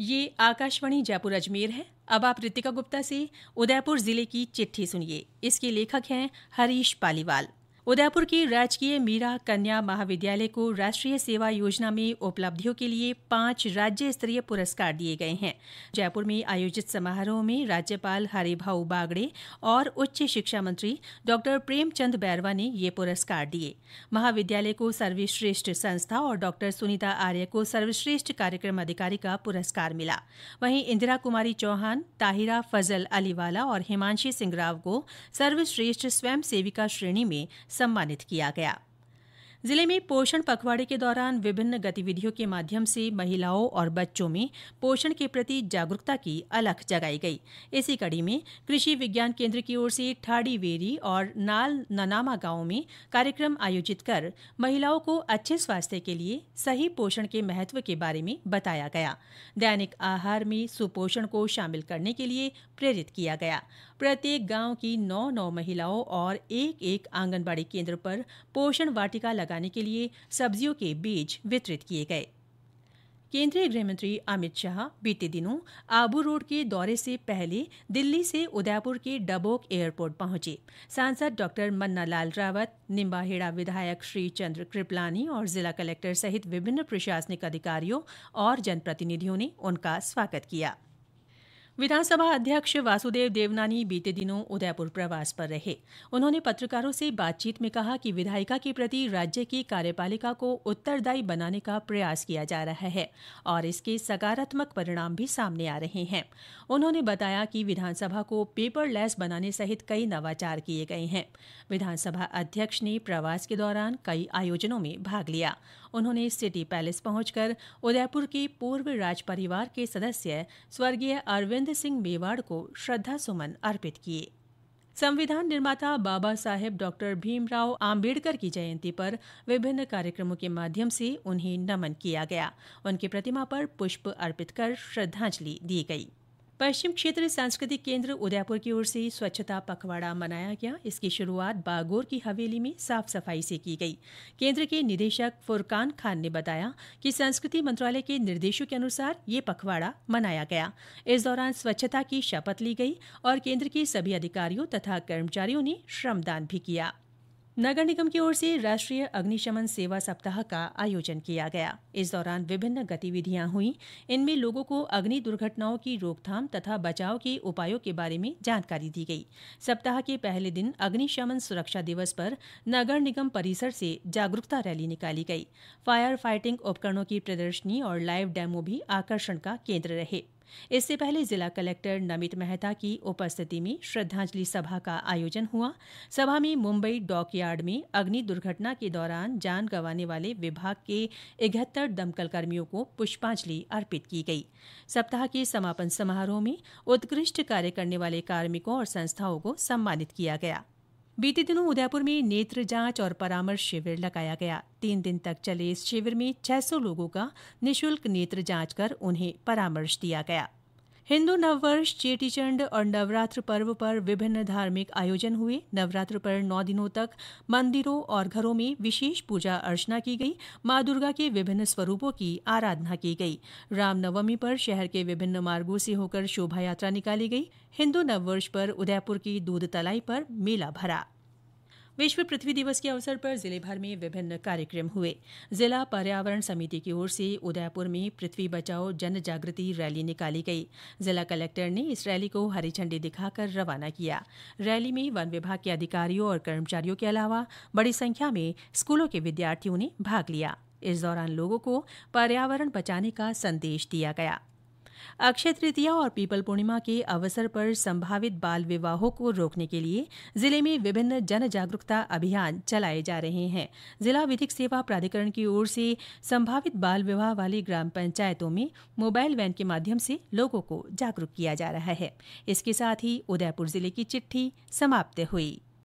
ये आकाशवाणी जयपुर अजमेर है। अब आप रितिका गुप्ता से उदयपुर जिले की चिट्ठी सुनिए। इसके लेखक हैं हरीश पालीवाल। उदयपुर की राजकीय मीरा कन्या महाविद्यालय को राष्ट्रीय सेवा योजना में उपलब्धियों के लिए 5 राज्य स्तरीय पुरस्कार दिए गए हैं। जयपुर में आयोजित समारोह में राज्यपाल हरिभाऊ बागड़े और उच्च शिक्षा मंत्री डॉ प्रेमचंद बैरवा ने ये पुरस्कार दिए। महाविद्यालय को सर्वश्रेष्ठ संस्था और डॉ सुनीता आर्य को सर्वश्रेष्ठ कार्यक्रम अधिकारी का पुरस्कार मिला। वहीं इंदिरा कुमारी चौहान, ताहिरा फजल अलीवाला और हिमांशी सिंह राव को सर्वश्रेष्ठ स्वयं सेविका श्रेणी में सम्मानित किया गया। जिले में पोषण पखवाड़े के दौरान विभिन्न गतिविधियों के माध्यम से महिलाओं और बच्चों में पोषण के प्रति जागरूकता की अलख जगाई गई। इसी कड़ी में कृषि विज्ञान केंद्र की ओर से ठाड़ी वेरी और नाल ननामा गांवों में कार्यक्रम आयोजित कर महिलाओं को अच्छे स्वास्थ्य के लिए सही पोषण के महत्व के बारे में बताया गया। दैनिक आहार में सुपोषण को शामिल करने के लिए प्रेरित किया गया। प्रत्येक गांव की 9 महिलाओं और एक आंगनबाड़ी केंद्र पर पोषण वाटिका लगाने के लिए सब्जियों के बीज वितरित किए गए। केंद्रीय गृह मंत्री अमित शाह बीते दिनों आबू रोड के दौरे से पहले दिल्ली से उदयपुर के डबोक एयरपोर्ट पहुंचे। सांसद डॉ मन्ना लाल रावत, निम्बाहेड़ा विधायक श्रीचंद्र कृपलानी और जिला कलेक्टर सहित विभिन्न प्रशासनिक अधिकारियों और जनप्रतिनिधियों ने उनका स्वागत किया। विधानसभा अध्यक्ष वासुदेव देवनानी बीते दिनों उदयपुर प्रवास पर रहे। उन्होंने पत्रकारों से बातचीत में कहा कि विधायिका के प्रति राज्य की कार्यपालिका को उत्तरदायी बनाने का प्रयास किया जा रहा है और इसके सकारात्मक परिणाम भी सामने आ रहे हैं। उन्होंने बताया कि विधानसभा को पेपरलेस बनाने सहित कई नवाचार किए गए हैं। विधानसभा अध्यक्ष ने प्रवास के दौरान कई आयोजनों में भाग लिया। उन्होंने सिटी पैलेस पहुंचकर उदयपुर के पूर्व राज परिवार के सदस्य स्वर्गीय अरविंद सिंह मेवाड़ को श्रद्धा सुमन अर्पित किए। संविधान निर्माता बाबा साहेब डॉक्टर भीमराव आम्बेडकर की जयंती पर विभिन्न कार्यक्रमों के माध्यम से उन्हें नमन किया गया। उनकी प्रतिमा पर पुष्प अर्पित कर श्रद्धांजलि दी गई। पश्चिम क्षेत्र सांस्कृतिक केंद्र उदयपुर की ओर से स्वच्छता पखवाड़ा मनाया गया। इसकी शुरुआत बागोर की हवेली में साफ सफाई से की गई। केंद्र के निदेशक फुरकान खान ने बताया कि संस्कृति मंत्रालय के निर्देशों के अनुसार ये पखवाड़ा मनाया गया। इस दौरान स्वच्छता की शपथ ली गई और केंद्र के सभी अधिकारियों तथा कर्मचारियों ने श्रमदान भी किया। नगर निगम की ओर से राष्ट्रीय अग्निशमन सेवा सप्ताह का आयोजन किया गया। इस दौरान विभिन्न गतिविधियां हुई। इनमें लोगों को अग्नि दुर्घटनाओं की रोकथाम तथा बचाव के उपायों के बारे में जानकारी दी गई। सप्ताह के पहले दिन अग्निशमन सुरक्षा दिवस पर नगर निगम परिसर से जागरूकता रैली निकाली गई। फायर फाइटिंग उपकरणों की प्रदर्शनी और लाइव डेमो भी आकर्षण का केंद्र रहे। इससे पहले जिला कलेक्टर नमित मेहता की उपस्थिति में श्रद्धांजलि सभा का आयोजन हुआ। सभा में मुंबई डॉकयार्ड में अग्नि दुर्घटना के दौरान जान गंवाने वाले विभाग के 71 दमकल कर्मियों को पुष्पांजलि अर्पित की गई। सप्ताह के समापन समारोह में उत्कृष्ट कार्य करने वाले कार्मिकों और संस्थाओं को सम्मानित किया गया। बीते दिनों उदयपुर में नेत्र जांच और परामर्श शिविर लगाया गया। 3 दिन तक चले इस शिविर में 600 लोगों का निःशुल्क नेत्र जांच कर उन्हें परामर्श दिया गया। हिंदू नववर्ष, चेटीचंड और नवरात्र पर्व पर विभिन्न धार्मिक आयोजन हुए। नवरात्र पर 9 दिनों तक मंदिरों और घरों में विशेष पूजा अर्चना की गई। मां दुर्गा के विभिन्न स्वरूपों की आराधना की गई। रामनवमी पर शहर के विभिन्न मार्गों से होकर शोभा यात्रा निकाली गई। हिंदू नववर्ष पर उदयपुर की दूध तलाई पर मेला भरा। विश्व पृथ्वी दिवस के अवसर पर जिले भर में विभिन्न कार्यक्रम हुए। जिला पर्यावरण समिति की ओर से उदयपुर में पृथ्वी बचाओ जन जागृति रैली निकाली गई। जिला कलेक्टर ने इस रैली को हरी झंडी दिखाकर रवाना किया। रैली में वन विभाग के अधिकारियों और कर्मचारियों के अलावा बड़ी संख्या में स्कूलों के विद्यार्थियों ने भाग लिया। इस दौरान लोगों को पर्यावरण बचाने का संदेश दिया गया। अक्षय तृतीया और पीपल पूर्णिमा के अवसर पर संभावित बाल विवाहों को रोकने के लिए जिले में विभिन्न जन जागरूकता अभियान चलाए जा रहे हैं। जिला विधिक सेवा प्राधिकरण की ओर से संभावित बाल विवाह वाली ग्राम पंचायतों में मोबाइल वैन के माध्यम से लोगों को जागरूक किया जा रहा है। इसके साथ ही उदयपुर जिले की चिट्ठी समाप्त हुई।